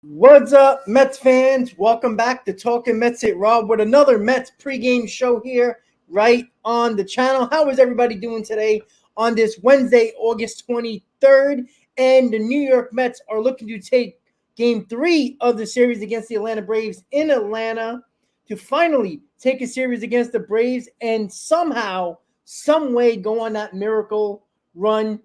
What's up, Mets fans? Welcome back to Talking Mets It Rob with another Mets pregame show here right on the channel. How is everybody doing today on this Wednesday, August 23rd? And the New York Mets are looking to take Game 3 of the series against the Atlanta Braves in Atlanta to finally take a series against the Braves and somehow, some way go on that miracle run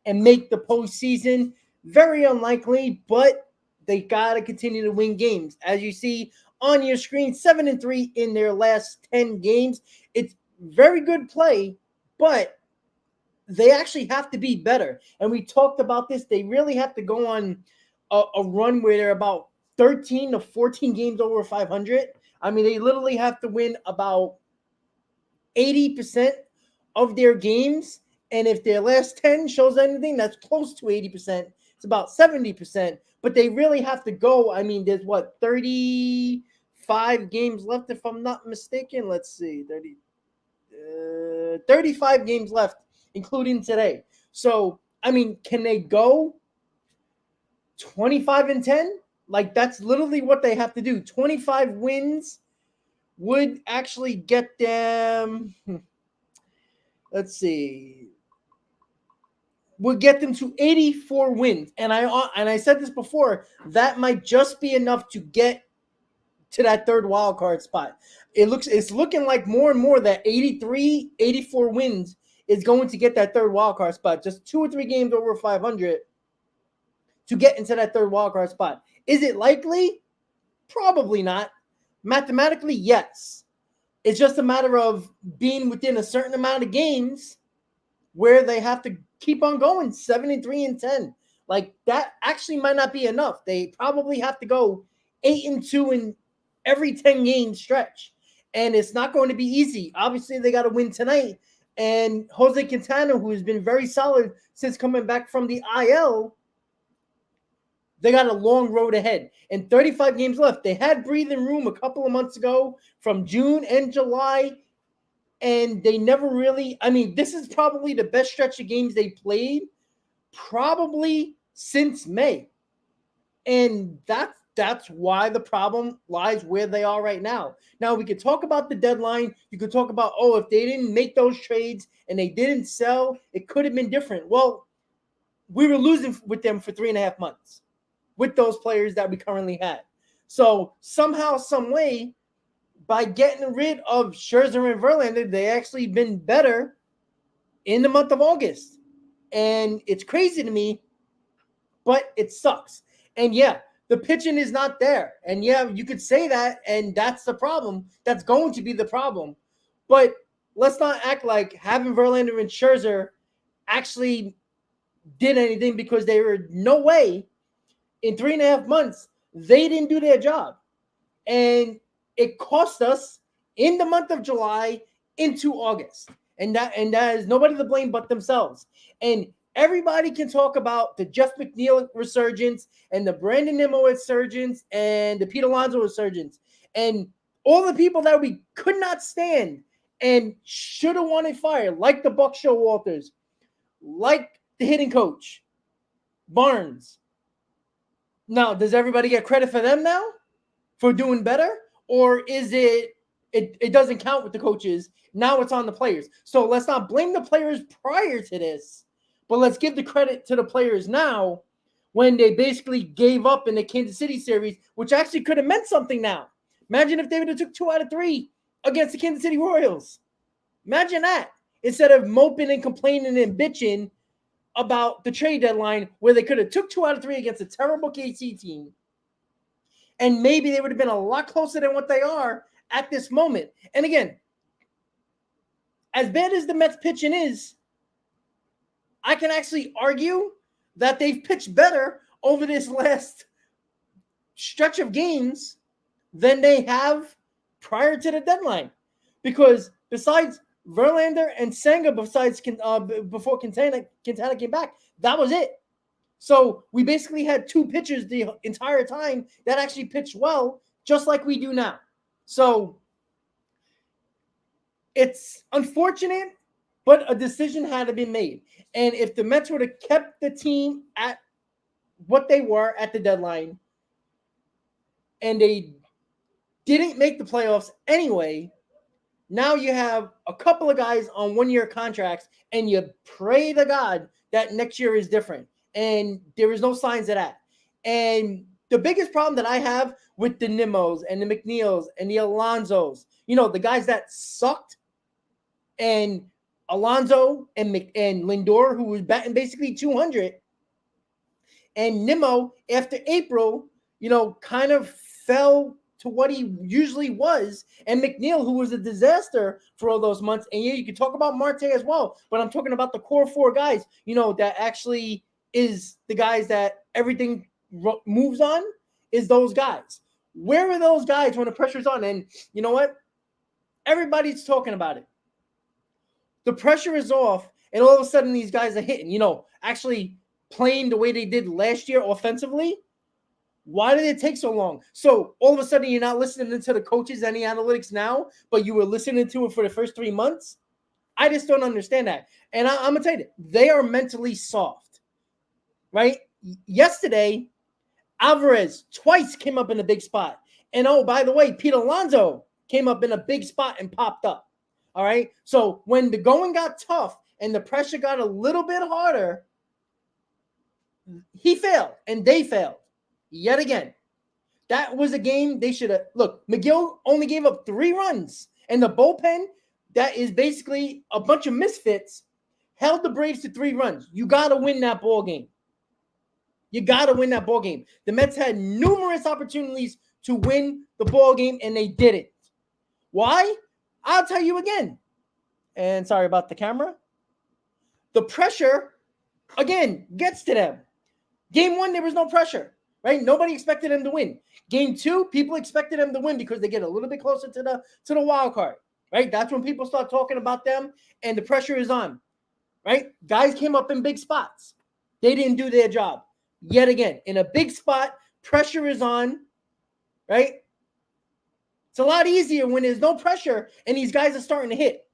and make the postseason. Very unlikely, but they got to continue to win games. As you see on your screen, 7-3 in their last 10 games. It's very good play, but they actually have to be better. And we talked about this. They really have to go on a run where they're about 13 to 14 games over 500. I mean, they literally have to win about 80% of their games. And if their last 10 shows anything, that's close to 80%. It's about 70%. But they really have to go. I mean, there's 35 games left, if I'm not mistaken. Let's see, 35 games left, including today. So, I mean, can they go 25-10? Like, that's literally what they have to do. 25 wins would actually get them, let's see, would get them to 84 wins. And I said this before, that might just be enough to get to that third wild card spot. It's looking like more and more that 83, 84 wins is going to get that third wild card spot. Just 2 or 3 games over 500 to get into that third wild card spot. Is it likely? Probably not. Mathematically, yes. It's just a matter of being within a certain amount of games where they have to keep on going 7-3-10. Like, that actually might not be enough. They probably have to go 8-2 in every 10 game stretch. And it's not going to be easy. Obviously, they got to win tonight. And Jose Quintana, who has been very solid since coming back from the IL, they got a long road ahead. And 35 games left. They had breathing room a couple of months ago from June and July. And they never really, I mean, this is probably the best stretch of games they played probably since May. And that's why the problem lies where they are right now. Now, we could talk about the deadline. You could talk about, if they didn't make those trades and they didn't sell, it could have been different. Well, we were losing with them for 3.5 months with those players that we currently had. So somehow, some way, by getting rid of Scherzer and Verlander, they actually been better in the month of August. And it's crazy to me, but it sucks. And yeah, the pitching is not there. And yeah, you could say that, and that's the problem. That's going to be the problem. But let's not act like having Verlander and Scherzer actually did anything, because there were no way in 3.5 months they didn't do their job. And it cost us in the month of July into August. And that is nobody to blame but themselves. And everybody can talk about the Jeff McNeil resurgence and the Brandon Nimmo resurgence and the Pete Alonso resurgence and all the people that we could not stand and should have wanted fired, like the Buck Showalters, like the hitting coach, Barnes. Now, does everybody get credit for them now for doing better? Or is it doesn't count with the coaches? Now it's on the players. So let's not blame the players prior to this, but let's give the credit to the players now when they basically gave up in the Kansas City series, which actually could have meant something now. Imagine if they would have took 2 out of 3 against the Kansas City Royals. Imagine that. Instead of moping and complaining and bitching about the trade deadline where they could have took 2 out of 3 against a terrible KC team. And maybe they would have been a lot closer than what they are at this moment. And again, as bad as the Mets pitching is, I can actually argue that they've pitched better over this last stretch of games than they have prior to the deadline. Because besides Verlander and Senga, before Quintana came back, that was it. So we basically had 2 pitchers the entire time that actually pitched well, just like we do now. So it's unfortunate, but a decision had to be made. And if the Mets would have kept the team at what they were at the deadline, and they didn't make the playoffs anyway, now you have a couple of guys on 1-year contracts, and you pray to God that next year is different. And there is no signs of that. And the biggest problem that I have with the Nimmos and the McNeils and the Alonsos, the guys that sucked, and Alonso and Lindor, who was batting basically 200, and Nimmo, after April, kind of fell to what he usually was, and McNeil, who was a disaster for all those months. And yeah, you could talk about Marte as well, but I'm talking about the core 4 guys, that actually is the guys that everything moves on, is those guys. Where are those guys when the pressure's on? And you know what? Everybody's talking about it. The pressure is off, and all of a sudden these guys are hitting, actually playing the way they did last year offensively. Why did it take so long? So all of a sudden you're not listening to the coaches and the analytics now, but you were listening to it for the first 3 months? I just don't understand that. And I'm going to tell you, they are mentally soft, right? Yesterday, Alvarez twice came up in a big spot. And oh, by the way, Pete Alonso came up in a big spot and popped up. All right. So when the going got tough and the pressure got a little bit harder, he failed and they failed yet again. That was a game they should have. Look, McGill only gave up 3 runs, and the bullpen, that is basically a bunch of misfits, held the Braves to 3 runs. You got to win that ball game. You got to win that ball game. The Mets had numerous opportunities to win the ball game, and they didn't. Why? I'll tell you again. And sorry about the camera. The pressure, again, gets to them. Game 1, there was no pressure, right? Nobody expected them to win. Game 2, people expected them to win because they get a little bit closer to the wild card, right? That's when people start talking about them, and the pressure is on, right? Guys came up in big spots. They didn't do their job. Yet again, in a big spot, pressure is on, right? It's a lot easier when there's no pressure and these guys are starting to hit.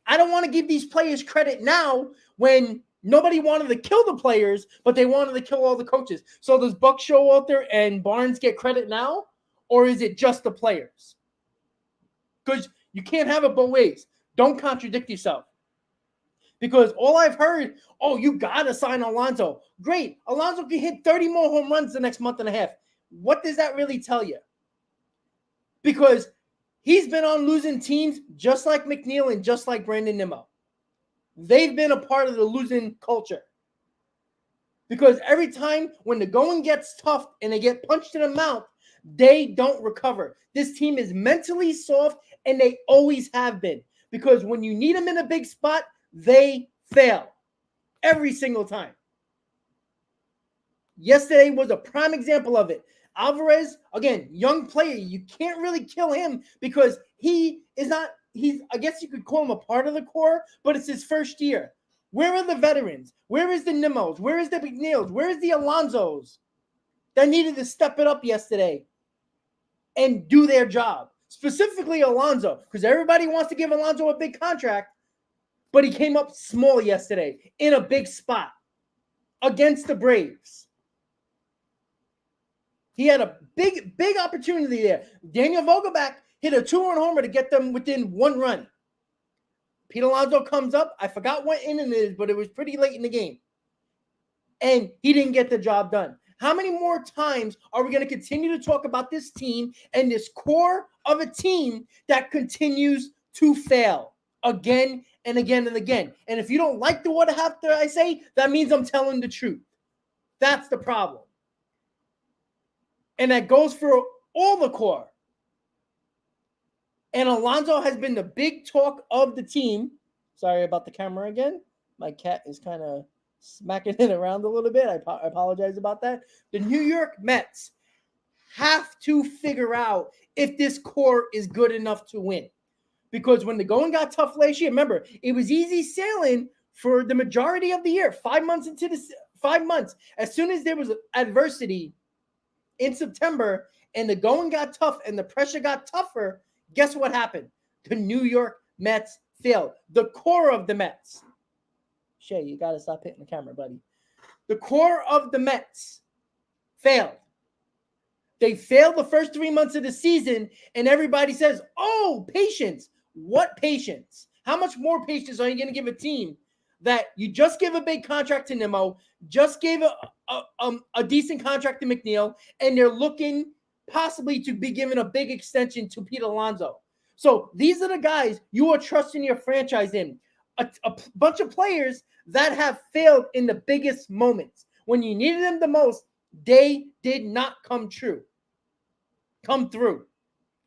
I don't want to give these players credit now when nobody wanted to kill the players, but they wanted to kill all the coaches. So does Buck Showalter and Barnes get credit now? Or is it just the players? Because you can't have it both ways. Don't contradict yourself. Because all I've heard, oh, you got to sign Alonso. Great. Alonso can hit 30 more home runs the next month and a half. What does that really tell you? Because he's been on losing teams just like McNeil and just like Brandon Nimmo. They've been a part of the losing culture. Because every time when the going gets tough and they get punched in the mouth, they don't recover. This team is mentally soft, and they always have been. Because when you need them in a big spot, they fail every single time. Yesterday was a prime example of it. Alvarez, again, young player. You can't really kill him because he is not, I guess you could call him a part of the core, but it's his first year. Where are the veterans? Where is the Nimmos? Where is the McNeils? Where is the Alonsos that needed to step it up yesterday and do their job? Specifically Alonso, because everybody wants to give Alonso a big contract. But he came up small yesterday in a big spot against the Braves. He had a big opportunity there. Daniel Vogelbach hit a 2-run homer to get them within 1 run. Pete Alonso comes up. I forgot what inning it is, but it was pretty late in the game. And he didn't get the job done. How many more times are we going to continue to talk about this team and this core of a team that continues to fail again and again and again? And if you don't like what I say, that means I'm telling the truth. That's the problem. And that goes for all the core. And Alonso has been the big talk of the team. Sorry about the camera again. My cat is kind of smacking it around a little bit. I apologize about that. The New York Mets have to figure out if this core is good enough to win. Because when the going got tough last year, remember, it was easy sailing for the majority of the year. 5 months into this, 5 months. As soon as there was adversity in September and the going got tough and the pressure got tougher, guess what happened? The New York Mets failed. The core of the Mets. Shay, you got to stop hitting the camera, buddy. The core of the Mets failed. They failed the first 3 months of the season, and everybody says, oh, patience. What patience? How much more patience are you going to give a team that you just gave a big contract to Nimmo, just gave a decent contract to McNeil, and they're looking possibly to be given a big extension to Pete Alonso? So these are the guys you are trusting your franchise in. A bunch of players that have failed in the biggest moments. When you needed them the most, they did not come through.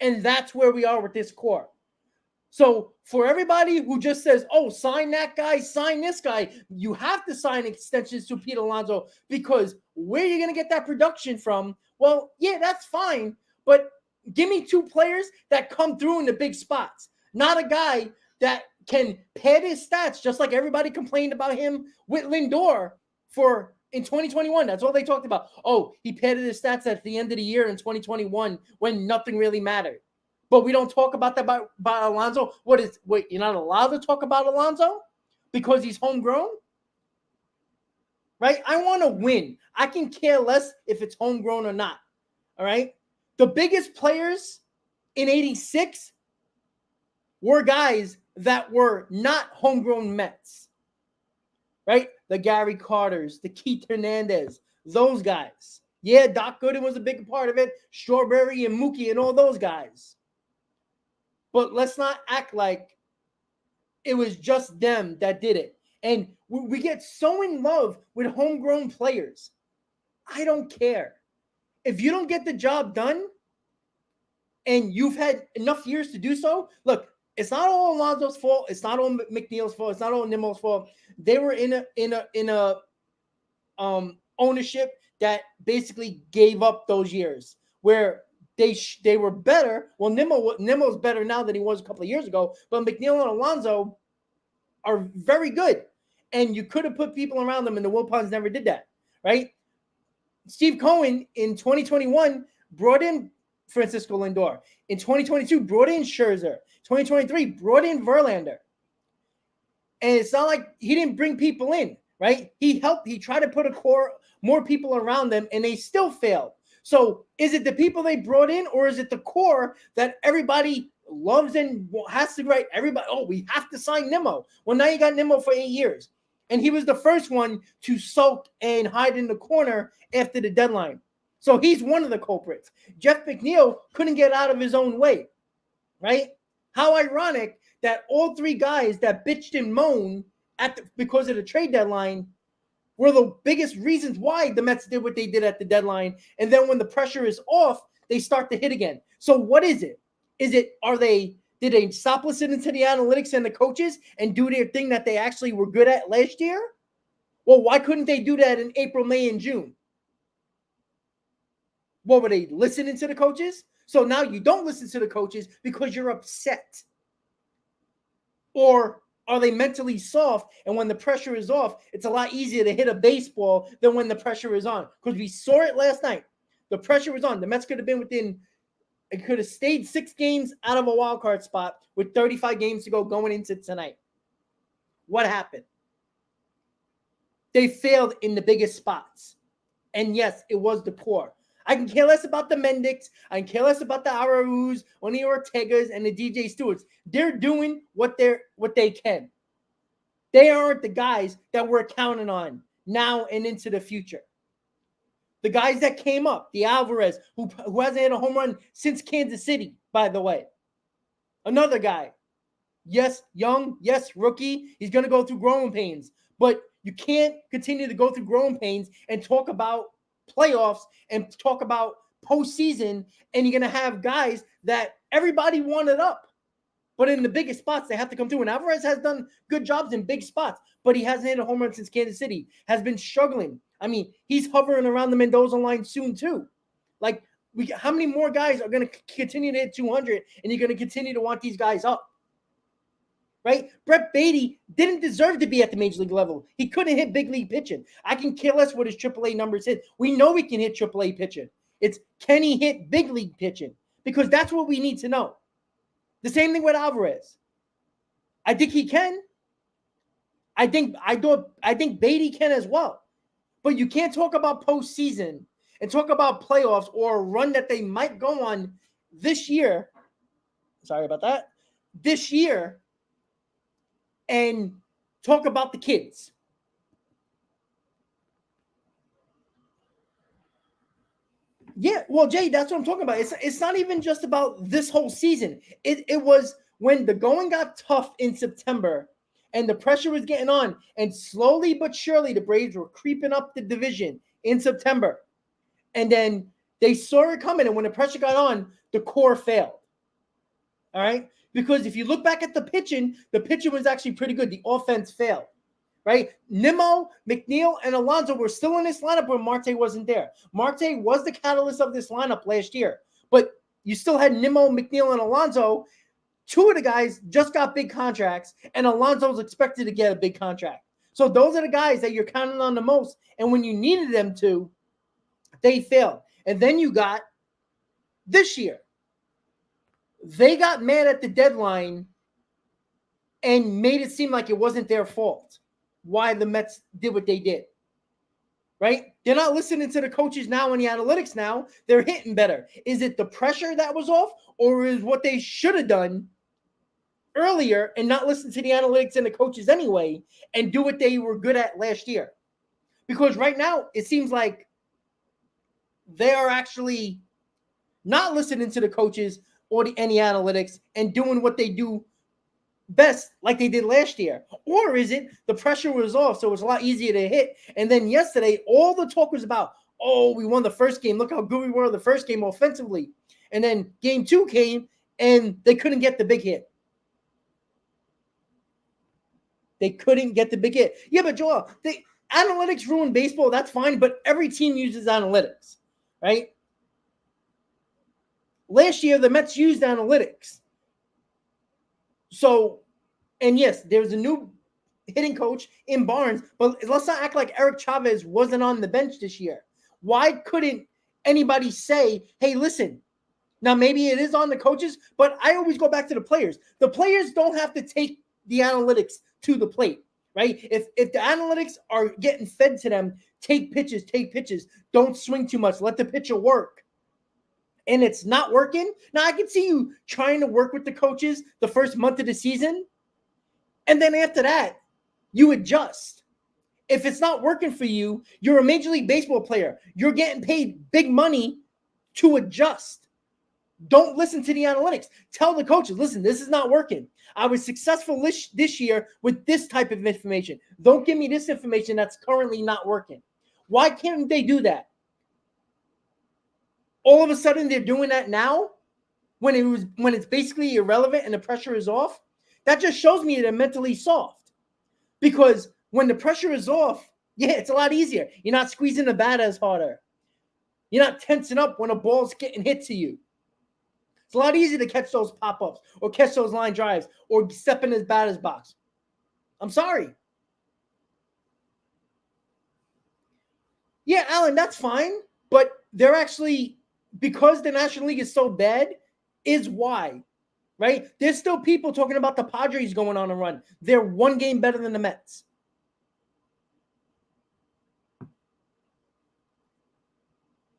And that's where we are with this core. So for everybody who just says, oh, sign that guy, sign this guy, you have to sign extensions to Pete Alonso, because where are you going to get that production from? Well, yeah, that's fine. But give me 2 players that come through in the big spots, not a guy that can pad his stats, just like everybody complained about him with Lindor in 2021. That's all they talked about. Oh, he padded his stats at the end of the year in 2021 when nothing really mattered. But we don't talk about that about Alonso. Wait, you're not allowed to talk about Alonso because he's homegrown? Right? I want to win. I can care less if it's homegrown or not. All right? The biggest players in 86 were guys that were not homegrown Mets, right? The Gary Carters, the Keith Hernandez, those guys. Yeah, Doc Gooden was a big part of it. Strawberry and Mookie and all those guys. But let's not act like it was just them that did it. And we get so in love with homegrown players. I don't care. If you don't get the job done and you've had enough years to do so, look, it's not all Alonso's fault. It's not all McNeil's fault. It's not all Nimmo's fault. They were in a ownership that basically gave up those years where they were better. Well, Nimmo's better now than he was a couple of years ago, but McNeil and Alonso are very good. And you could have put people around them, and the Wilpons never did that, right? Steve Cohen in 2021 brought in Francisco Lindor. In 2022, brought in Scherzer. 2023, brought in Verlander. And it's not like he didn't bring people in, right? He tried to put more people around them, and they still failed. So is it the people they brought in, or is it the core that everybody loves and has to write? Everybody, oh, we have to sign Nimmo. Well, now you got Nimmo for 8 years. And he was the first one to sulk and hide in the corner after the deadline. So he's one of the culprits. Jeff McNeil couldn't get out of his own way, right? How ironic that all 3 guys that bitched and moaned because of the trade deadline were the biggest reasons why the Mets did what they did at the deadline. And then when the pressure is off, they start to hit again. So what is it? Did they stop listening to the analytics and the coaches and do their thing that they actually were good at last year? Well, why couldn't they do that in April, May, and June? What were they listening to the coaches? So now you don't listen to the coaches because you're upset. Or are they mentally soft? And when the pressure is off, it's a lot easier to hit a baseball than when the pressure is on. Because we saw it last night. The pressure was on. The Mets could have stayed 6 games out of a wild card spot with 35 games to go going into tonight. What happened? They failed in the biggest spots. And yes, it was the core. I can care less about the Mendics. I can care less about the Araús, or the Ortegas, and the DJ Stewarts. They're doing what they can. They aren't the guys that we're counting on now and into the future. The guys that came up, the Alvarez, who hasn't hit a home run since Kansas City, by the way. Another guy. Yes, young. Yes, rookie. He's going to go through growing pains. But you can't continue to go through growing pains and talk about playoffs and talk about postseason, and you're going to have guys that everybody wanted up. But in the biggest spots, they have to come through. And Alvarez has done good jobs in big spots, but he hasn't hit a home run since Kansas City, has been struggling. I mean, he's hovering around the Mendoza line soon, too. Like, how many more guys are going to continue to hit 200, and you're going to continue to want these guys up? Right? Brett Beatty didn't deserve to be at the major league level. He couldn't hit big league pitching. I can care less what his AAA numbers hit. We know he can hit AAA pitching. It's, can he hit big league pitching? Because that's what we need to know. The same thing with Alvarez. I think he can. I think Beatty can as well. But you can't talk about postseason and talk about playoffs or a run that they might go on this year. Sorry about that. This year, and talk about the kids. Yeah, well, Jay, that's what I'm talking about. It's not even just about this whole season. It was when the going got tough in September and the pressure was getting on, and slowly but surely the Braves were creeping up the division in September. And then they saw it coming, and when the pressure got on, the core failed. All right? Because if you look back at the pitching was actually pretty good. The offense failed. Right? Nimmo, McNeil, and Alonso were still in this lineup when Marte wasn't there. Marte was the catalyst of this lineup last year. But you still had Nimmo, McNeil, and Alonso. Two of the guys just got big contracts, and Alonso's expected to get a big contract. So those are the guys that you're counting on the most. And when you needed them to, they failed. And then you got this year. They got mad at the deadline and made it seem like it wasn't their fault why the Mets did what they did, right? They're not listening to the coaches now and the analytics now. They're hitting better. Is it the pressure that was off, or is what they should have done earlier and not listen to the analytics and the coaches anyway and do what they were good at last year? Because right now it seems like they are actually not listening to the coaches or any analytics and doing what they do best like they did last year. Or is it the pressure was off, so it was a lot easier to hit? And then yesterday, all the talk was about, oh, we won the first game. Look how good we were in the first game offensively. And then game 2 came, and they couldn't get the big hit. They couldn't get the big hit. Yeah, but Joel, analytics ruin baseball. That's fine, but every team uses analytics, right? Last year, the Mets used analytics. So, and yes, there's a new hitting coach in Barnes, but let's not act like Eric Chavez wasn't on the bench this year. Why couldn't anybody say, hey, listen, now maybe it is on the coaches, but I always go back to the players. The players don't have to take the analytics to the plate, right? If the analytics are getting fed to them, take pitches, don't swing too much, let the pitcher work. And it's not working. Now, I can see you trying to work with the coaches the first month of the season, and then after that, you adjust. If it's not working for you, you're a Major League Baseball player. You're getting paid big money to adjust. Don't listen to the analytics. Tell the coaches, listen, this is not working. I was successful this year with this type of information. Don't give me this information that's currently not working. Why can't they do that? All of a sudden they're doing that now when it's basically irrelevant and the pressure is off. That just shows me they're mentally soft. Because when the pressure is off, yeah, it's a lot easier. You're not squeezing the bat as harder. You're not tensing up when a ball's getting hit to you. It's a lot easier to catch those pop-ups or catch those line drives or step in his batter's box. I'm sorry. Yeah, Alan, that's fine. But they're actually, because the National League is so bad, is why, right? There's still people talking about the Padres going on a run. They're one game better than the Mets.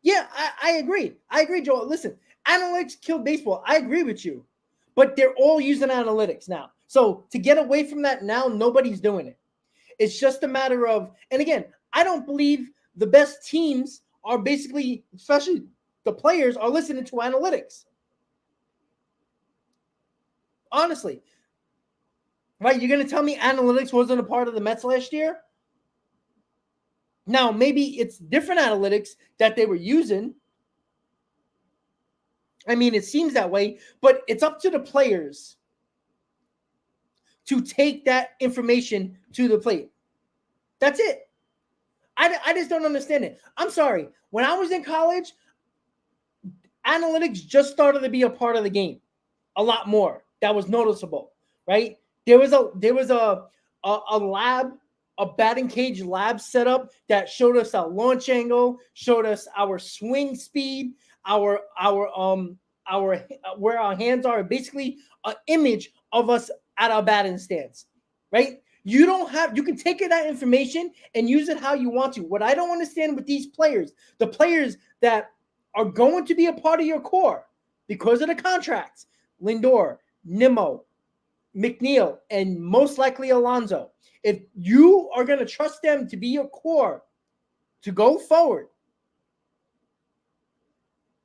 Yeah, I agree. I agree, Joel. Listen, analytics killed baseball. I agree with you. But they're all using analytics now. So to get away from that now, nobody's doing it. It's just a matter of, and again, I don't believe the best teams are basically, especially the players, are listening to analytics. Honestly. Right? You're going to tell me analytics wasn't a part of the Mets last year? Now, maybe it's different analytics that they were using. I mean, it seems that way, but it's up to the players to take that information to the plate. That's it. I just don't understand it. I'm sorry. When I was in college, analytics just started to be a part of the game a lot more. That was noticeable, right? There was a lab, a batting cage lab set up that showed us our launch angle, showed us our swing speed, our where our hands are, basically an image of us at our batting stance, right? You can take that information and use it how you want to. What I don't understand with these players, the players that are going to be a part of your core because of the contracts, Lindor, Nimmo, McNeil, and most likely Alonso. If you are going to trust them to be your core to go forward,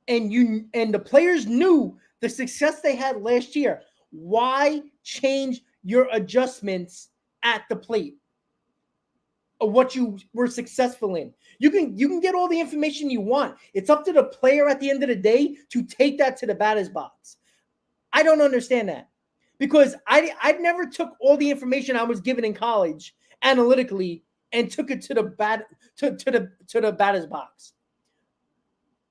and the players knew the success they had last year, why change your adjustments at the plate of what you were successful in? You can get all the information you want. It's up to the player at the end of the day to take that to the batter's box. I don't understand that, because I never took all the information I was given in college analytically and took it to the batter's box.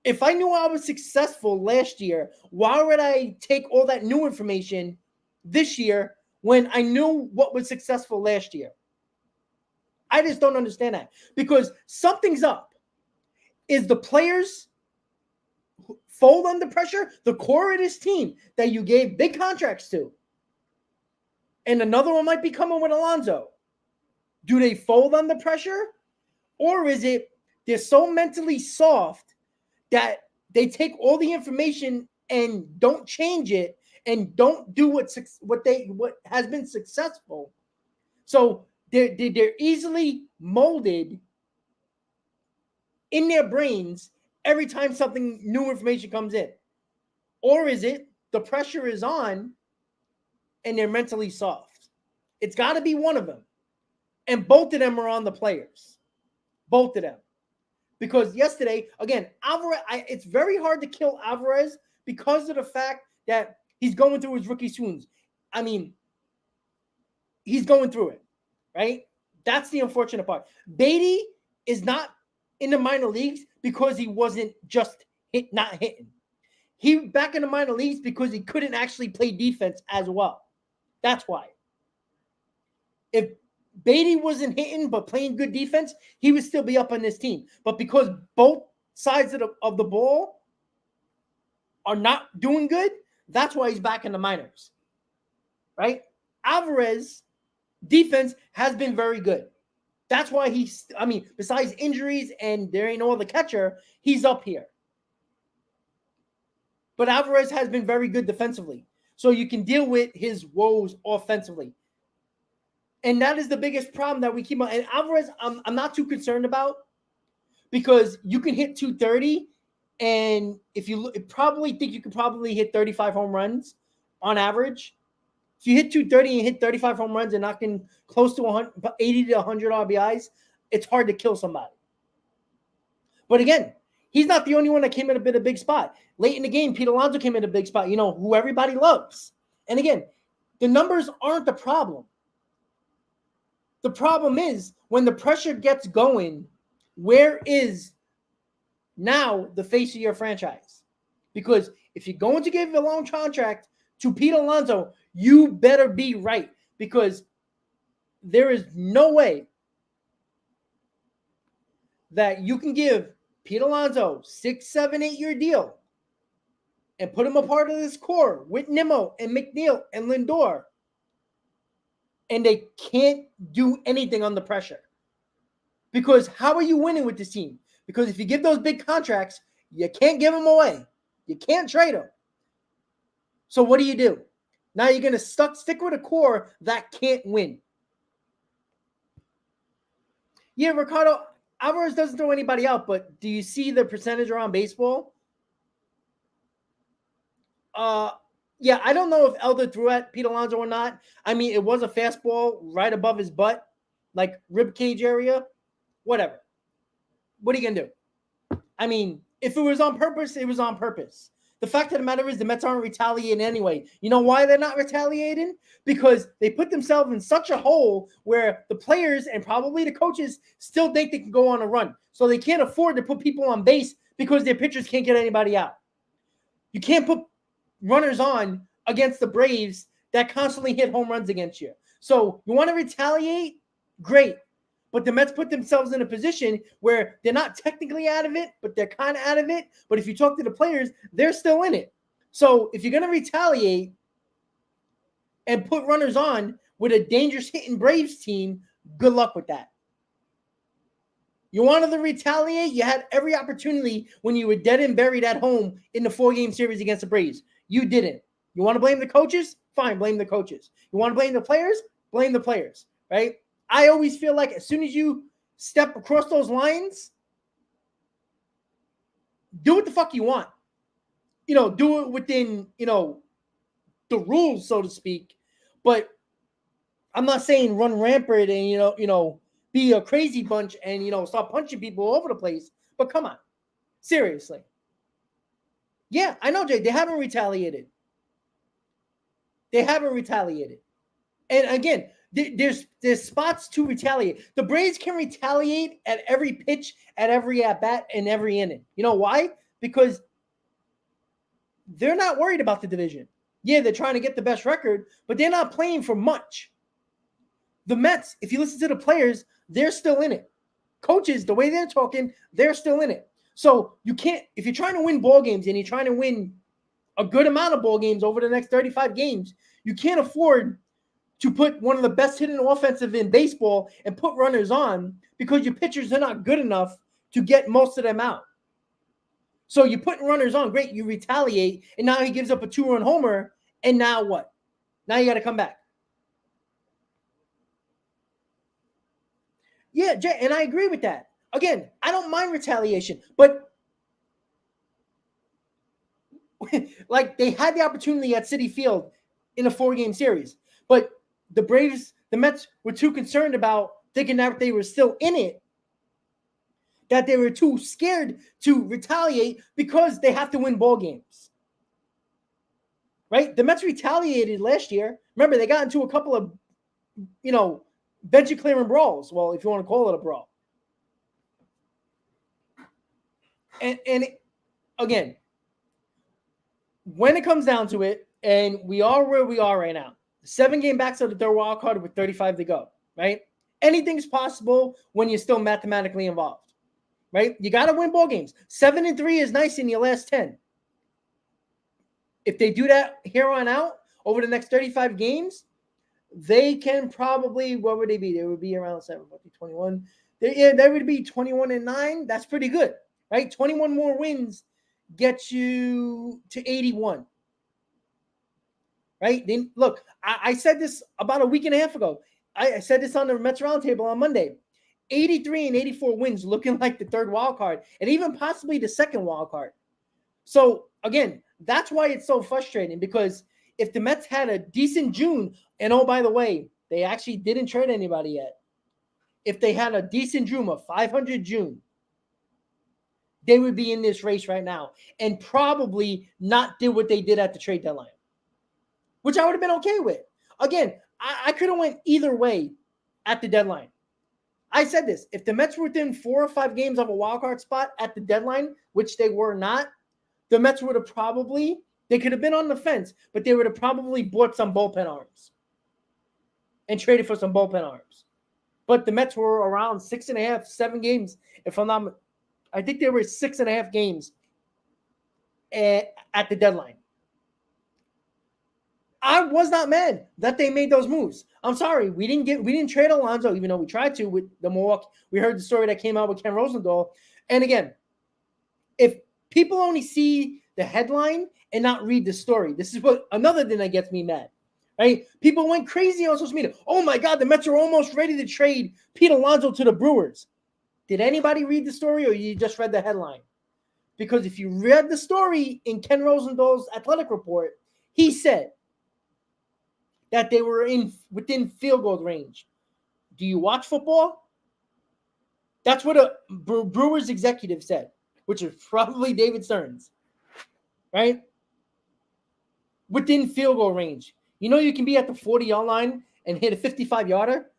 If I knew I was successful last year, why would I take all that new information this year when I knew what was successful last year? I just don't understand that, because something's up. Is the players fold under pressure? The core of this team that you gave big contracts to, and another one might be coming with Alonso. Do they fold under pressure? Or is it they're so mentally soft that they take all the information and don't change it and don't do what has been successful? So they're easily molded in their brains every time something new information comes in. Or is it the pressure is on and they're mentally soft? It's got to be one of them. And both of them are on the players. Both of them. Because yesterday, again, Alvarez, it's very hard to kill Alvarez because of the fact that he's going through his rookie swoons. I mean, he's going through it, right? That's the unfortunate part. Beatty is not in the minor leagues because he wasn't just not hitting. He back in the minor leagues because he couldn't actually play defense as well. That's why. If Beatty wasn't hitting but playing good defense, he would still be up on this team. But because both sides of the ball are not doing good, that's why he's back in the minors, right? Alvarez defense has been very good. That's why besides injuries and there ain't no other catcher, he's up here. But Alvarez has been very good defensively. So you can deal with his woes offensively. And that is the biggest problem that we keep on. And Alvarez, I'm not too concerned about, because you can hit 230, and if you probably think you could probably hit 35 home runs on average. If you hit 230 and hit 35 home runs and knocking close to 80 to 100 RBIs, it's hard to kill somebody. But again, he's not the only one that came in a big spot. Late in the game, Pete Alonso came in a big spot, who everybody loves. And again, the numbers aren't the problem. The problem is when the pressure gets going, where is now the face of your franchise? Because if you're going to give a long contract to Pete Alonso, you better be right, because there is no way that you can give Pete Alonso 6, 7, 8 year deal and put them a part of this core with Nimmo and McNeil and Lindor, and they can't do anything under pressure. Because how are you winning with this team? Because if you give those big contracts, you can't give them away. You can't trade them. So what do? Now you're going to stick with a core that can't win. Yeah, Ricardo, Alvarez doesn't throw anybody out, but do you see the percentage around baseball? Yeah, I don't know if Elder threw at Pete Alonso or not. I mean, it was a fastball right above his butt, like rib cage area. Whatever. What are you going to do? I mean, if it was on purpose, it was on purpose. The fact of the matter is the Mets aren't retaliating anyway. You know why they're not retaliating? Because they put themselves in such a hole where the players and probably the coaches still think they can go on a run. So they can't afford to put people on base because their pitchers can't get anybody out. You can't put runners on against the Braves that constantly hit home runs against you. So you want to retaliate? Great. But the Mets put themselves in a position where they're not technically out of it, but they're kind of out of it. But if you talk to the players, they're still in it. So if you're going to retaliate and put runners on with a dangerous hitting Braves team, good luck with that. You wanted to retaliate? You had every opportunity when you were dead and buried at home in the 4-game series against the Braves. You didn't. You want to blame the coaches? Fine, blame the coaches. You want to blame the players? Blame the players, right? I always feel like as soon as you step across those lines, do what the fuck you want. Do it within, the rules, so to speak. But I'm not saying run rampant and, be a crazy bunch and, start punching people all over the place. But come on. Seriously. Yeah, I know, Jay. They haven't retaliated. And again, there's spots to retaliate. The Braves can retaliate at every pitch, at every at-bat, and every inning. You know why? Because they're not worried about the division. Yeah, they're trying to get the best record, but they're not playing for much. The Mets, if you listen to the players, they're still in it. Coaches, the way they're talking, they're still in it. So you can't, if you're trying to win ball games and you're trying to win a good amount of ball games over the next 35 games, you can't afford to put one of the best hitting offensive in baseball and put runners on because your pitchers are not good enough to get most of them out. So you're putting runners on, great, you retaliate, and now he gives up a 2-run homer, and now what? Now you got to come back. Yeah, Jay, and I agree with that. Again, I don't mind retaliation, but like they had the opportunity at Citi Field in a 4-game series, but the Mets were too concerned about thinking that they were still in it, that they were too scared to retaliate because they have to win ball games. Right? The Mets retaliated last year. Remember, they got into a couple of, bench clearing brawls. Well, if you want to call it a brawl. And again, when it comes down to it, and we are where we are right now, 7-game backs of the third wild card with 35 to go, right? Anything's possible when you're still mathematically involved, right? You got to win ball games. 7-3 is nice in your last 10. If they do that here on out over the next 35 games, they can probably, what would they be? They would be around 21. They would be 21-9. That's pretty good, right? 21 more wins gets you to 81. Right? Then look, I said this about a week and a half ago. I said this on the Mets Roundtable on Monday. 83 and 84 wins looking like the third wild card and even possibly the second wild card. So again, that's why it's so frustrating, because if the Mets had a decent June, and oh, by the way, they actually didn't trade anybody yet. If they had a decent June, a 500 June, they would be in this race right now and probably not did what they did at the trade deadline, which I would have been okay with. Again, I could have went either way at the deadline. I said this. If the Mets were within 4 or 5 games of a wild card spot at the deadline, which they were not, the Mets would have probably, they could have been on the fence, but they would have probably bought some bullpen arms and traded for some bullpen arms. But the Mets were around 6.5, 7 games. If I'm not, I think they were 6.5 games at the deadline. I was not mad that they made those moves. I'm sorry, we didn't trade Alonso, even though we tried to with the Milwaukee. We heard the story that came out with Ken Rosenthal. And again, if people only see the headline and not read the story, this is what another thing that gets me mad. Right? People went crazy on social media. Oh my God, the Mets are almost ready to trade Pete Alonso to the Brewers. Did anybody read the story, or you just read the headline? Because if you read the story in Ken Rosenthal's athletic report, he said that they were within field goal range. Do you watch football? That's what a Brewers executive said, which is probably David Stearns, right? Within field goal range. You know you can be at the 40-yard line and hit a 55-yarder?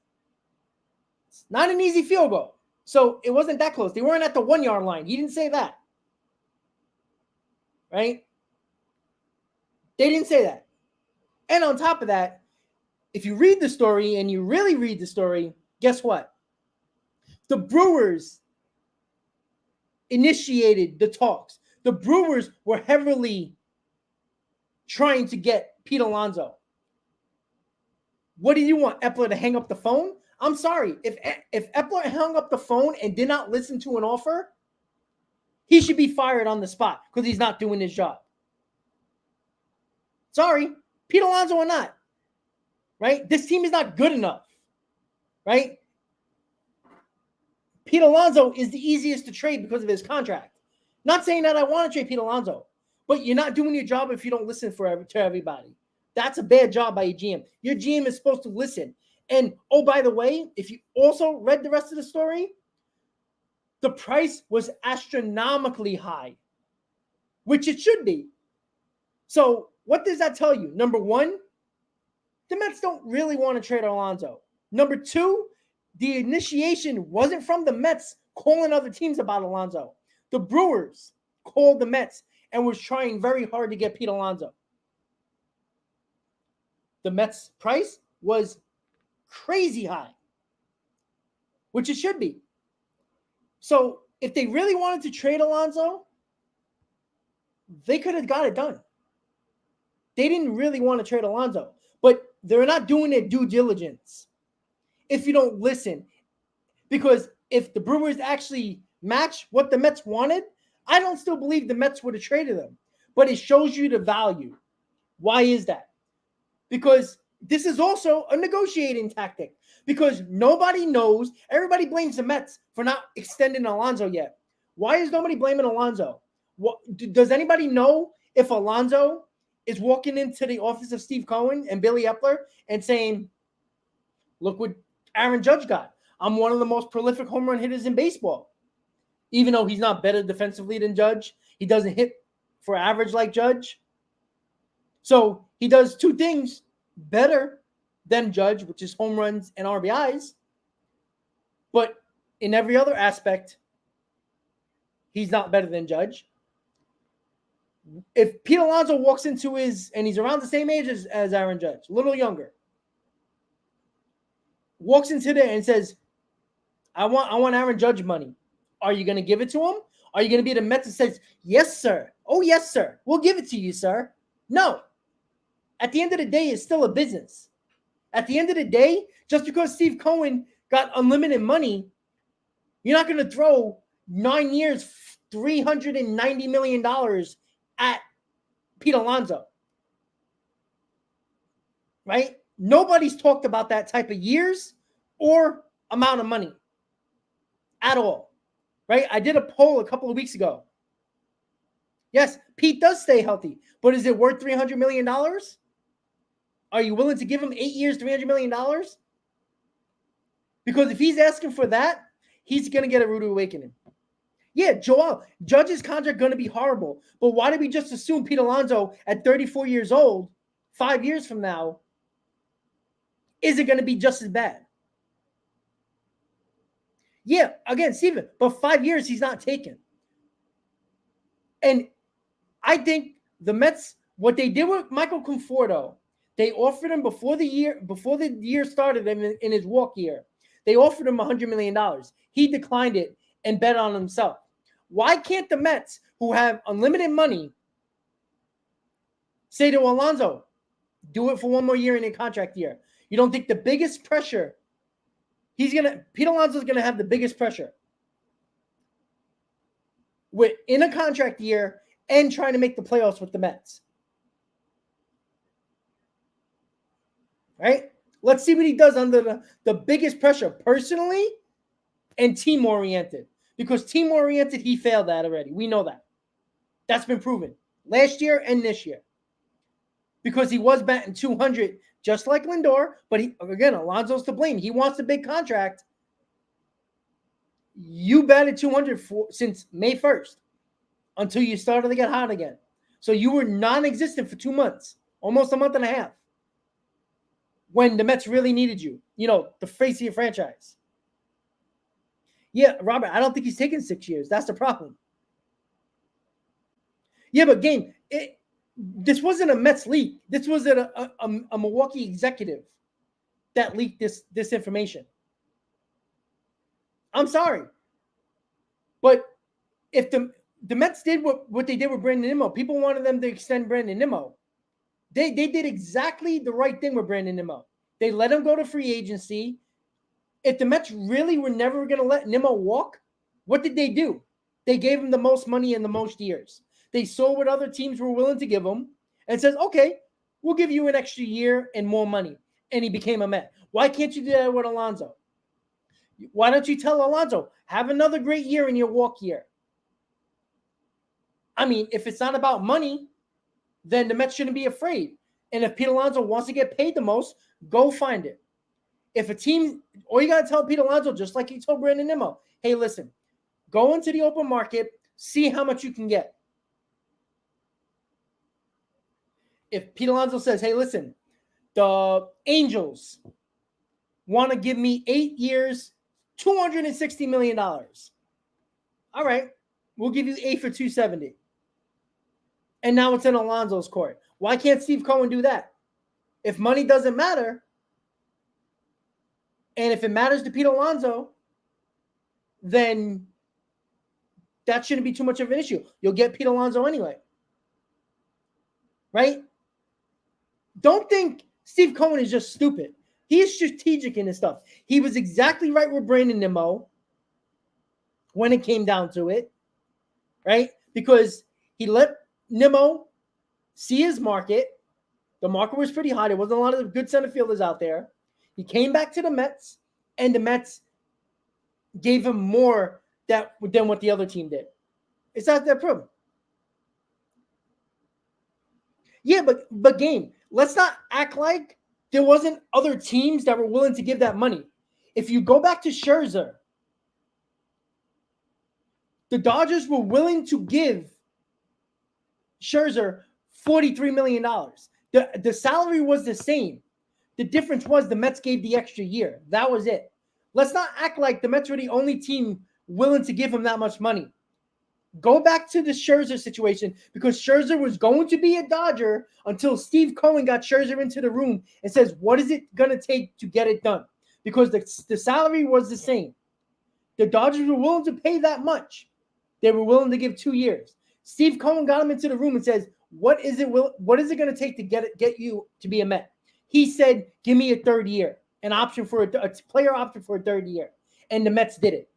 It's not an easy field goal. So it wasn't that close. They weren't at the 1-yard line. He didn't say that. Right? They didn't say that. And on top of that, if you read the story and you really read the story, guess what? The Brewers initiated the talks. The Brewers were heavily trying to get Pete Alonso. What do you want, Epler to hang up the phone? I'm sorry. If Epler hung up the phone and did not listen to an offer, he should be fired on the spot because he's not doing his job. Sorry, Pete Alonso or not, right? This team is not good enough, right? Pete Alonso is the easiest to trade because of his contract. Not saying that I want to trade Pete Alonso, but you're not doing your job if you don't listen to everybody. That's a bad job by your GM. Your GM is supposed to listen. And, oh, by the way, if you also read the rest of the story, the price was astronomically high, which it should be. So what does that tell you? Number one, the Mets don't really want to trade Alonso. Number two, the initiation wasn't from the Mets calling other teams about Alonso. The Brewers called the Mets and was trying very hard to get Pete Alonso. The Mets' price was crazy high, which it should be. So if they really wanted to trade Alonso, they could have got it done. They didn't really want to trade Alonso, but they're not doing their due diligence if you don't listen. Because if the Brewers actually match what the Mets wanted, I don't still believe the Mets would have traded them. But it shows you the value. Why is that? Because this is also a negotiating tactic. Because nobody knows. Everybody blames the Mets for not extending Alonso yet. Why is nobody blaming Alonso? Does anybody know if Alonso is walking into the office of Steve Cohen and Billy Epler and saying, look what Aaron Judge got. I'm one of the most prolific home run hitters in baseball. Even though he's not better defensively than Judge, he doesn't hit for average like Judge. So he does two things better than Judge, which is home runs and RBIs. But in every other aspect, he's not better than Judge. If Pete Alonso walks into and he's around the same age as Aaron Judge, a little younger, walks into there and says, I want Aaron Judge money. Are you going to give it to him? Are you going to be the Mets that says, yes, sir. Oh, yes, sir. We'll give it to you, sir. No. At the end of the day, it's still a business. At the end of the day, just because Steve Cohen got unlimited money, you're not going to throw 9 years, $390 million at Pete Alonso. Right? Nobody's talked about that type of years or amount of money at all. Right? I did a poll a couple of weeks ago. Yes, Pete does stay healthy, but is it worth $300 million? Are you willing to give him 8 years, $300 million? Because if he's asking for that, he's going to get a rude awakening. Yeah, Judge's contract going to be horrible, but why did we just assume Pete Alonso at 34 years old, 5 years from now, is it going to be just as bad? Yeah, again, Steven, but 5 years he's not taken. And I think the Mets, what they did with Michael Conforto, they offered him before the year started in his walk year. They offered him $100 million. He declined it and bet on himself. Why can't the Mets, who have unlimited money, Say to Alonso, do it for one more year in a contract year. You don't think the biggest pressure, Pete Alonso's going to have the biggest pressure in a contract year and trying to make the playoffs with the Mets. Right? Let's see what he does under the biggest pressure personally and team-oriented. Because team-oriented, he failed at already. We know that. That's been proven last year and this year. Because he was batting 200 just like Lindor, but again, Alonso's to blame. He wants a big contract. You batted 200 since May 1st until you started to get hot again. So you were non-existent for 2 months, almost a month and a half, when the Mets really needed you. You know, the face of your franchise. Yeah, Robert, I don't think he's taking 6 years. That's the problem. Yeah, but Game, this wasn't a Mets leak. This was a Milwaukee executive that leaked this information. I'm sorry. But if the Mets did what they did with Brandon Nimmo, people wanted them to extend Brandon Nimmo. They did exactly the right thing with Brandon Nimmo. They let him go to free agency. If the Mets really were never going to let Nimmo walk, what did they do? They gave him the most money in the most years. They saw what other teams were willing to give him and says, okay, we'll give you an extra year and more money. And he became a Met. Why can't you do that with Alonso? Why don't you tell Alonso, have another great year in your walk year? I mean, if it's not about money, then the Mets shouldn't be afraid. And if Pete Alonso wants to get paid the most, go find it. If a team, all you got to tell Pete Alonso, just like he told Brandon Nimmo, hey, listen, go into the open market, see how much you can get. If Pete Alonso says, hey, listen, the Angels want to give me 8 years, $260 million. All right, we'll give you 8 for $270. And now it's in Alonso's court. Why can't Steve Cohen do that? If money doesn't matter, and if it matters to Pete Alonso, then that shouldn't be too much of an issue. You'll get Pete Alonso anyway. Right? Don't think Steve Cohen is just stupid. He is strategic in his stuff. He was exactly right with Brandon Nimmo when it came down to it, right? Because he let Nimmo see his market. The market was pretty hot. There wasn't a lot of good center fielders out there. He came back to the Mets, and the Mets gave him more than what the other team did. It's not their problem. Yeah, but Game, let's not act like there wasn't other teams that were willing to give that money. If you go back to Scherzer, the Dodgers were willing to give Scherzer $43 million. The salary was the same. The difference was the Mets gave the extra year. That was it. Let's not act like the Mets were the only team willing to give him that much money. Go back to the Scherzer situation, because Scherzer was going to be a Dodger until Steve Cohen got Scherzer into the room and says, what is it going to take to get it done? Because the salary was the same. The Dodgers were willing to pay that much. They were willing to give 2 years. Steve Cohen got him into the room and says, what is it going to take to get you to be a Met? He said, give me a third year, an option for a player option for a third year. And the Mets did it.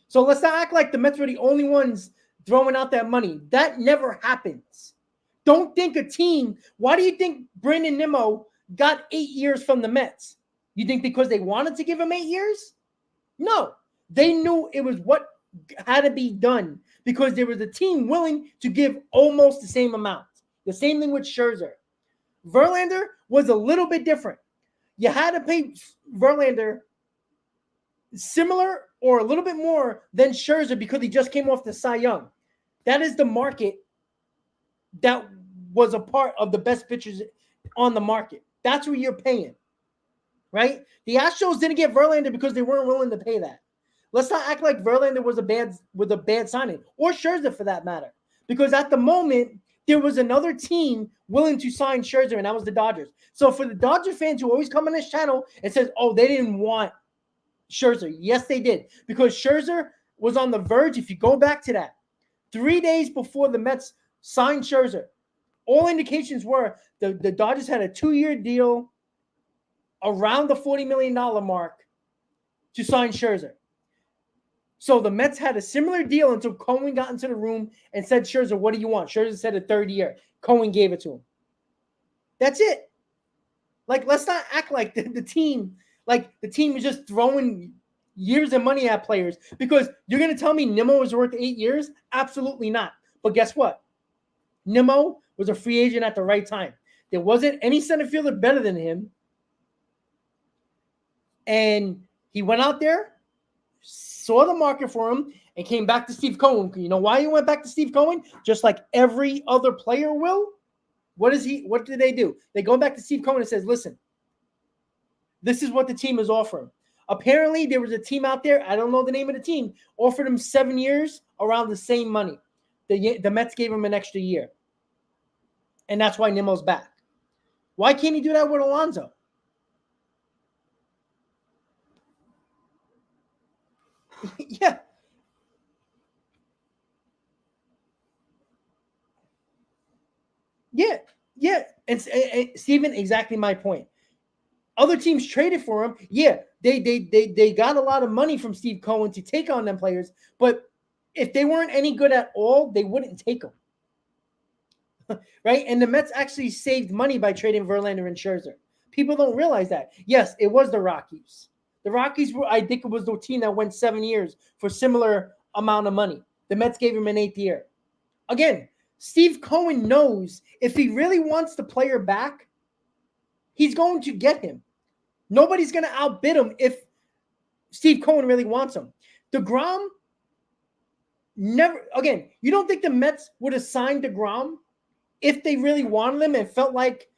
So let's not act like the Mets were the only ones throwing out that money. That never happens. Don't think a team. Why do you think Brandon Nimmo got 8 years from the Mets? You think because they wanted to give him 8 years? No. They knew it was what had to be done because there was a team willing to give almost the same amount. The same thing with Scherzer. Verlander was a little bit different. You had to pay Verlander similar or a little bit more than Scherzer because he just came off the Cy Young. That is the market that was a part of the best pitchers on the market. That's what you're paying, right? The Astros didn't get Verlander because they weren't willing to pay that. Let's not act like Verlander was a bad signing, or Scherzer for that matter, because at the moment there was another team willing to sign Scherzer, and that was the Dodgers. So for the Dodger fans who always come on this channel and says, "Oh, they didn't want Scherzer," yes, they did, because Scherzer was on the verge. If you go back to that, 3 days before the Mets signed Scherzer, all indications were the Dodgers had a 2-year deal around the $40 million mark to sign Scherzer. So the Mets had a similar deal until Cohen got into the room and said, Scherzer, what do you want? Scherzer said a third year. Cohen gave it to him. That's it. Like, let's not act like the team is just throwing years of money at players, because you're going to tell me Nimmo was worth 8 years? Absolutely not. But guess what? Nimmo was a free agent at the right time. There wasn't any center fielder better than him. And he went out there, saw the market for him, and came back to Steve Cohen. You know why he went back to Steve Cohen? Just like every other player will. What do they do? They go back to Steve Cohen and says, listen, this is what the team is offering. Apparently, there was a team out there, I don't know the name of the team, offered him 7 years around the same money. The Mets gave him an extra year. And that's why Nimmo's back. Why can't he do that with Alonso? Yeah. Yeah. And Steven, exactly my point. Other teams traded for him. Yeah, they got a lot of money from Steve Cohen to take on them players. But if they weren't any good at all, they wouldn't take them. Right? And the Mets actually saved money by trading Verlander and Scherzer. People don't realize that. Yes, it was the Rockies. The Rockies were, I think it was the team that went 7 years for similar amount of money. The Mets gave him an 8th year. Again, Steve Cohen knows if he really wants the player back, he's going to get him. Nobody's going to outbid him if Steve Cohen really wants him. DeGrom, never, again, you don't think the Mets would have signed DeGrom if they really wanted him and felt like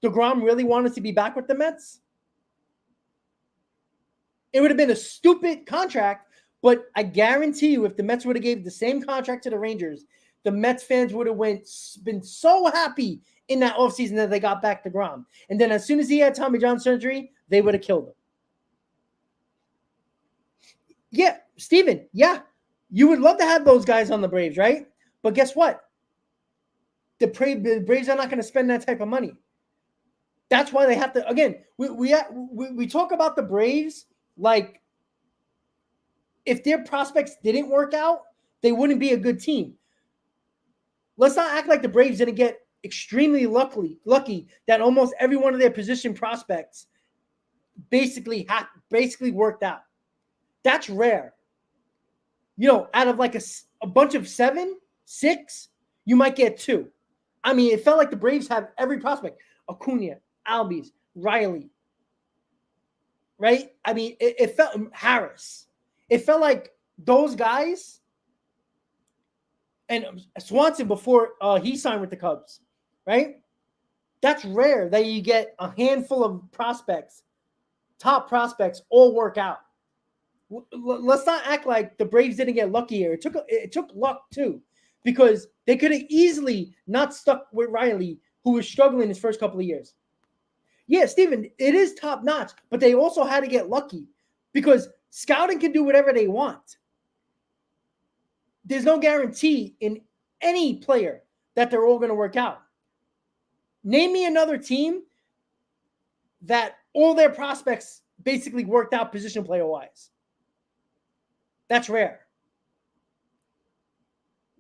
DeGrom really wanted to be back with the Mets? It would have been a stupid contract, but I guarantee you if the Mets would have gave the same contract to the Rangers, the Mets fans would have been so happy in that offseason that they got back DeGrom. And then as soon as he had Tommy John surgery, they would have killed him. Yeah, Steven, yeah. You would love to have those guys on the Braves, right? But guess what? The Braves are not going to spend that type of money. That's why they have to, again, we talk about the Braves like if their prospects didn't work out, they wouldn't be a good team. Let's not act like the Braves didn't get extremely lucky that almost every one of their position prospects basically worked out. That's rare. You know, out of like a bunch of 7, 6, you might get 2. I mean, it felt like the Braves have every prospect. Acuna, Albies, Riley. Right? I mean, it felt Harris. It felt like those guys, and Swanson before he signed with the Cubs, right? That's rare that you get a handful of prospects, top prospects, all work out. Let's not act like the Braves didn't get lucky here. It took luck too, because they could have easily not stuck with Riley, who was struggling his first couple of years. Yeah, Steven, it is top notch, but they also had to get lucky because scouting can do whatever they want. There's no guarantee in any player that they're all going to work out. Name me another team that all their prospects basically worked out position player wise. That's rare.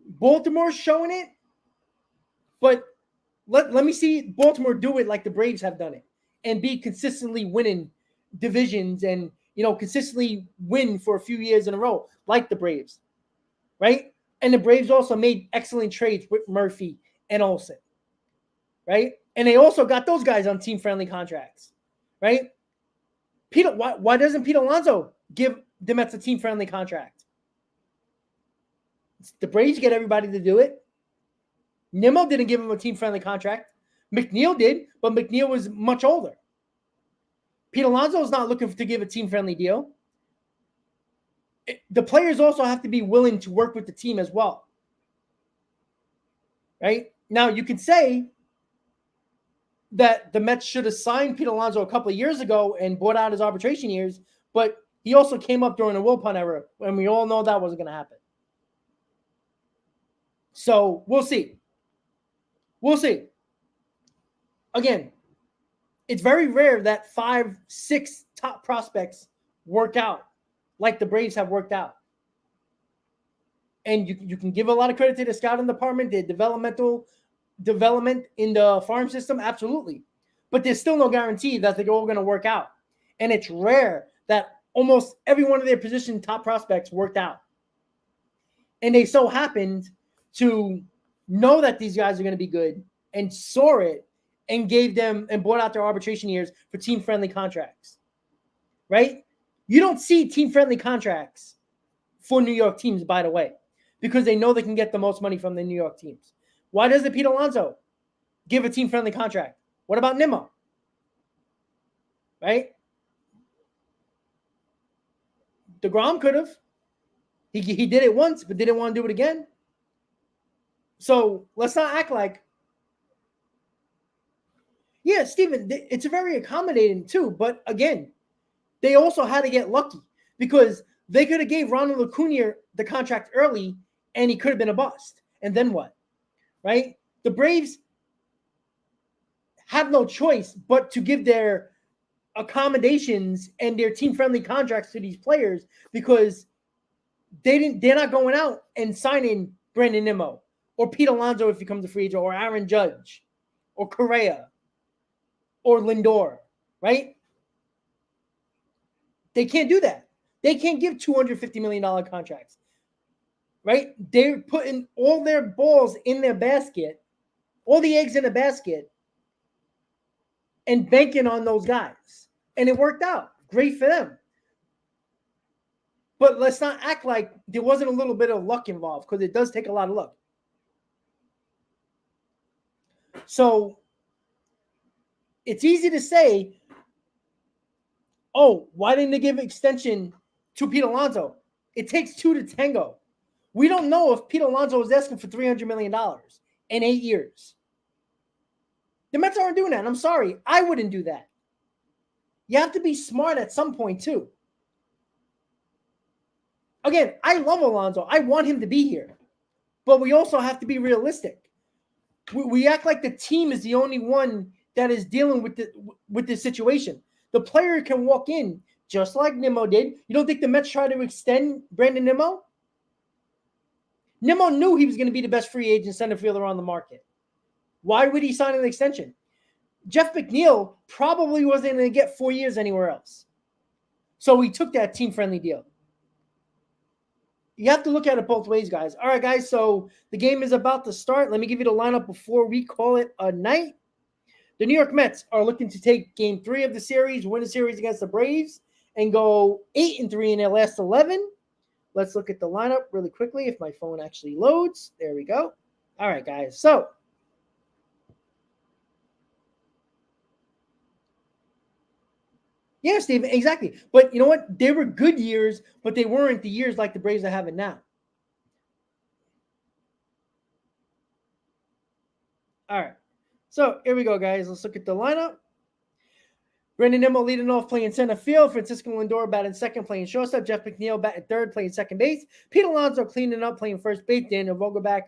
Baltimore's showing it, but let me see Baltimore do it like the Braves have done it and be consistently winning divisions and, you know, consistently win for a few years in a row like the Braves, right? And the Braves also made excellent trades with Murphy and Olsen, right? And they also got those guys on team-friendly contracts, right? Why doesn't Pete Alonso give the Mets a team-friendly contract? The Braves get everybody to do it. Nimmo didn't give him a team-friendly contract. McNeil did, but McNeil was much older. Pete Alonso is not looking to give a team-friendly deal. The players also have to be willing to work with the team as well. Right? Now, you could say that the Mets should have signed Pete Alonso a couple of years ago and bought out his arbitration years, but he also came up during the Wilpon era, and we all know that wasn't going to happen. So we'll see. We'll see. again, it's very rare that 5, 6 top prospects work out like the Braves have worked out. And you can give a lot of credit to the scouting department, the development in the farm system, absolutely. But there's still no guarantee that they're all going to work out. And it's rare that almost every one of their position top prospects worked out. And they so happened to know that these guys are going to be good and saw it and gave them and bought out their arbitration years for team-friendly contracts, right? You don't see team-friendly contracts for New York teams, by the way, because they know they can get the most money from the New York teams. Why doesn't Pete Alonso give a team-friendly contract? What about Nimmo? Right? DeGrom could have. He did it once, but didn't want to do it again. So let's not act like, yeah, Steven, it's very accommodating too. But again, they also had to get lucky because they could have gave Ronald Acuna the contract early and he could have been a bust. And then what? Right? The Braves have no choice but to give their accommodations and their team-friendly contracts to these players because they're not going out and signing Brandon Nimmo or Pete Alonso if he comes a free agent or Aaron Judge or Correa or Lindor, right? They can't do that. They can't give $250 million contracts, right? They're putting all their balls in their basket, all the eggs in a basket, and banking on those guys. And it worked out. Great for them. But let's not act like there wasn't a little bit of luck involved because it does take a lot of luck. So it's easy to say, oh, why didn't they give extension to Pete Alonso? It takes 2 to tango. We don't know if Pete Alonso was asking for $300 million in 8 years. The Mets aren't doing that. And I'm sorry. I wouldn't do that. You have to be smart at some point, too. Again, I love Alonso. I want him to be here. But we also have to be realistic. We act like the team is the only one that is dealing with this situation. The player can walk in just like Nimmo did. You don't think the Mets tried to extend Brandon Nimmo? Nimmo knew he was going to be the best free agent center fielder on the market. Why would he sign an extension? Jeff McNeil probably wasn't going to get 4 years anywhere else. So he took that team-friendly deal. You have to look at it both ways, guys. All right, guys, so the game is about to start. Let me give you the lineup before we call it a night. The New York Mets are looking to take Game 3 of the series, win the series against the Braves, and go 8-3 in their last 11. Let's look at the lineup really quickly if my phone actually loads. There we go. All right, guys. So yeah, Steve, exactly. But you know what? They were good years, but they weren't the years like the Braves are having now. All right. So here we go, guys. Let's look at the lineup. Brandon Nimmo leading off, playing center field. Francisco Lindor batting second, playing shortstop. Jeff McNeil batting third, playing second base. Pete Alonso cleaning up, playing first base. Daniel Vogelbach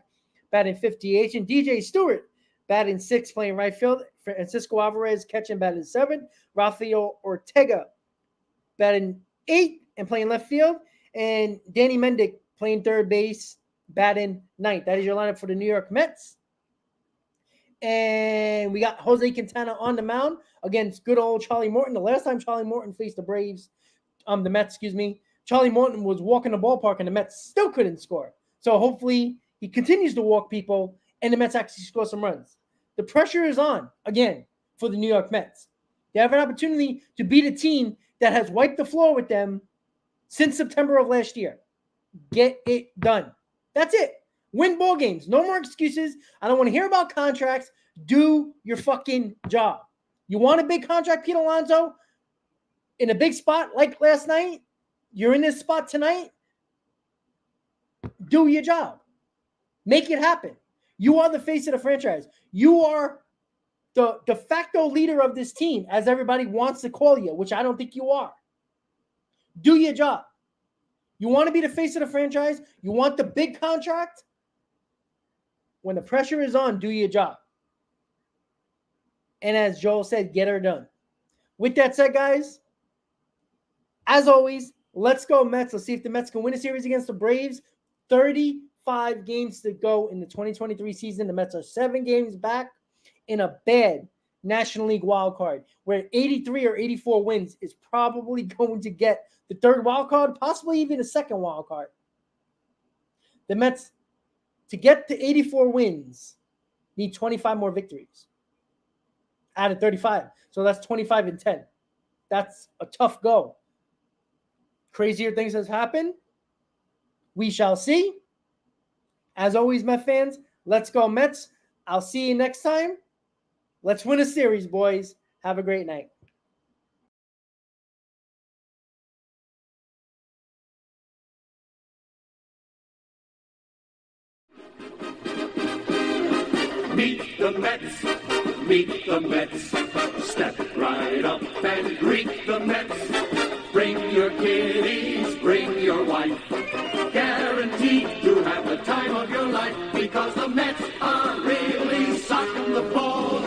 batting fifth DH. And DJ Stewart batting sixth, playing right field. Francisco Alvarez catching, batting seventh. Rafael Ortega batting eighth and playing left field. And Danny Mendick playing third base, batting ninth. That is your lineup for the New York Mets. And we got Jose Quintana on the mound against good old Charlie Morton. The last time Charlie Morton faced the Mets, Charlie Morton was walking the ballpark and the Mets still couldn't score. So hopefully he continues to walk people and the Mets actually score some runs. The pressure is on, again, for the New York Mets. They have an opportunity to beat a team that has wiped the floor with them since September of last year. Get it done. That's it. Win ball games. No more excuses. I don't want to hear about contracts. Do your fucking job. You want a big contract, Pete Alonso? In a big spot like last night? You're in this spot tonight? Do your job. Make it happen. You are the face of the franchise. You are the de facto leader of this team, as everybody wants to call you, which I don't think you are. Do your job. You want to be the face of the franchise? You want the big contract? When the pressure is on, do your job. And as Joel said, get her done. With that said, guys, as always, let's go Mets. Let's see if the Mets can win a series against the Braves. 35 games to go in the 2023 season. The Mets are 7 games back in a bad National League wild card, where 83 or 84 wins is probably going to get the third wild card, possibly even a second wild card. The Mets, to get to 84 wins, need 25 more victories out of 35. So that's 25-10. That's a tough go. Crazier things has happened. We shall see. As always, Met fans, let's go Mets. I'll see you next time. Let's win a series, boys. Have a great night. Meet the Mets, meet the Mets. Step right up and greet the Mets. Bring your kiddies, bring your wife. Guaranteed to have the time of your life, because the Mets are really socking the ball.